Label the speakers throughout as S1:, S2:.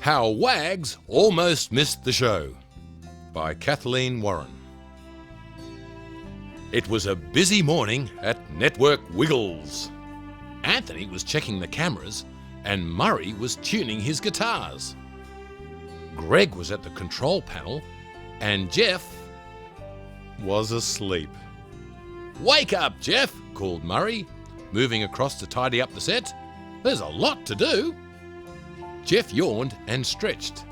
S1: How Wags Almost Missed the Show by Kathleen Warren. It was a busy morning at Network Wiggles. Anthony was checking the cameras and Murray was tuning his guitars. Greg was at the control panel and Jeff was asleep. "Wake up, Jeff," called Murray, moving across to tidy up the set. "There's a lot to do." Jeff yawned and stretched.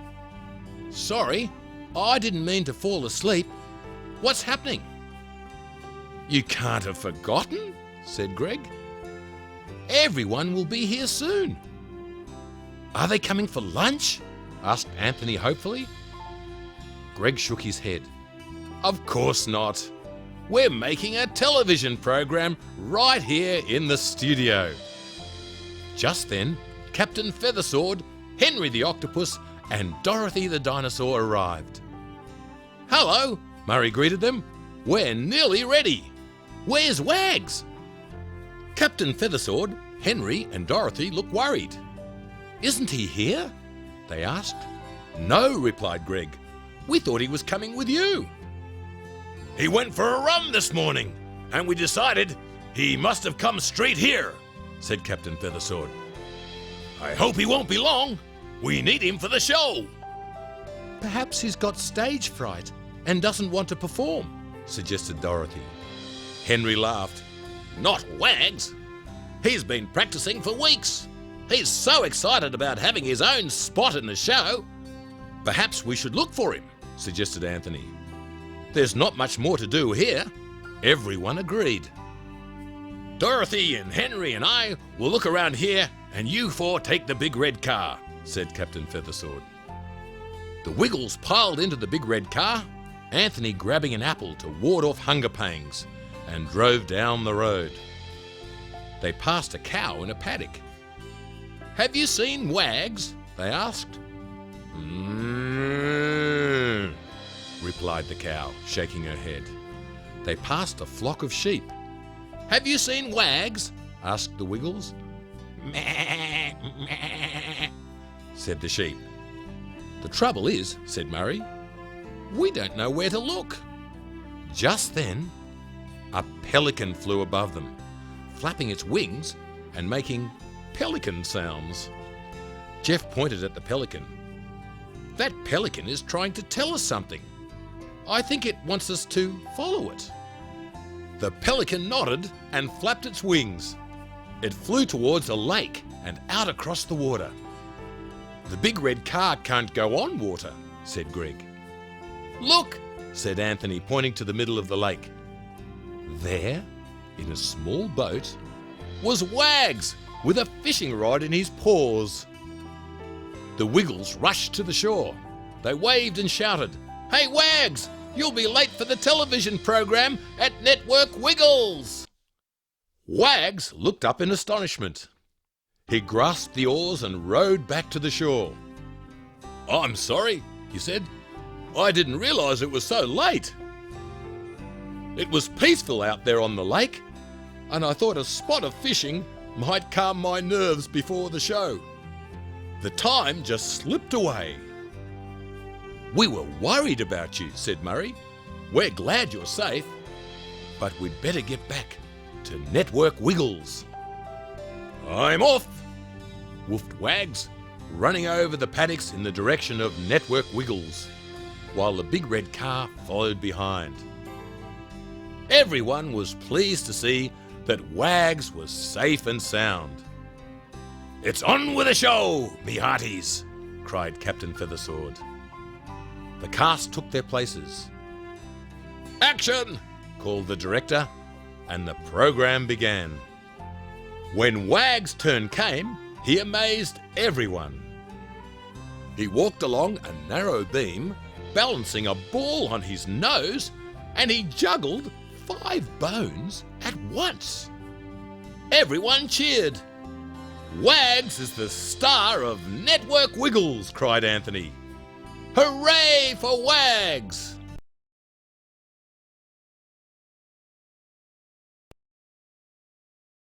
S1: "Sorry, I didn't mean to fall asleep. What's happening?" "You can't have forgotten," said Greg. "Everyone will be here soon." "Are they coming for lunch?" asked Anthony hopefully. Greg shook his head. "Of course not. We're making a television program right here in the studio." Just then, Captain Feathersword, Henry the Octopus, and Dorothy the Dinosaur arrived. "Hello," Murray greeted them. "We're nearly ready. Where's Wags?" Captain Feathersword, Henry, and Dorothy looked worried. "Isn't he here?" they asked. "No," replied Greg. "We thought he was coming with you." "He went for a run this morning, and we decided he must have come straight here," said Captain Feathersword. "I hope he won't be long. We need him for the show." "Perhaps he's got stage fright and doesn't want to perform," suggested Dorothy. Henry laughed. "Not Wags. He's been practicing for weeks. He's so excited about having his own spot in the show." "Perhaps we should look for him," suggested Anthony. "There's not much more to do here." Everyone agreed. "Dorothy and Henry and I will look around here and you four take the big red car," said Captain Feathersword. The Wiggles piled into the big red car, Anthony grabbing an apple to ward off hunger pangs, and drove down the road. They passed a cow in a paddock. "Have you seen Wags?" they asked. "Mm," replied the cow, shaking her head. They passed a flock of sheep. "Have you seen Wags?" asked the Wiggles. "Meh, meh," said the sheep. "The trouble is," said Murray, "we don't know where to look." Just then, a pelican flew above them, flapping its wings and making pelican sounds. Jeff pointed at the pelican. "That pelican is trying to tell us something. I think it wants us to follow it." The pelican nodded and flapped its wings. It flew towards a lake and out across the water. "The big red car can't go on water," said Greg. "Look," said Anthony, pointing to the middle of the lake. There, in a small boat, was Wags with a fishing rod in his paws. The Wiggles rushed to the shore. They waved and shouted, "Hey Wags, you'll be late for the television program at Network Wiggles." Wags looked up in astonishment. He grasped the oars and rowed back to the shore. "I'm sorry," he said. "I didn't realise it was so late. It was peaceful out there on the lake, and I thought a spot of fishing might calm my nerves before the show. The time just slipped away." "We were worried about you," said Murray. "We're glad you're safe, but we'd better get back to Network Wiggles." "I'm off," woofed Wags, running over the paddocks in the direction of Network Wiggles, while the big red car followed behind. Everyone was pleased to see that Wags was safe and sound. "It's on with the show, me hearties," cried Captain Feathersword. The cast took their places. "Action!" called the director, and the program began. When Wags' turn came, he amazed everyone. He walked along a narrow beam, balancing a ball on his nose, and he juggled 5 bones at once. Everyone cheered. "Wags is the star of Network Wiggles," cried Anthony. "Hooray for Wags!"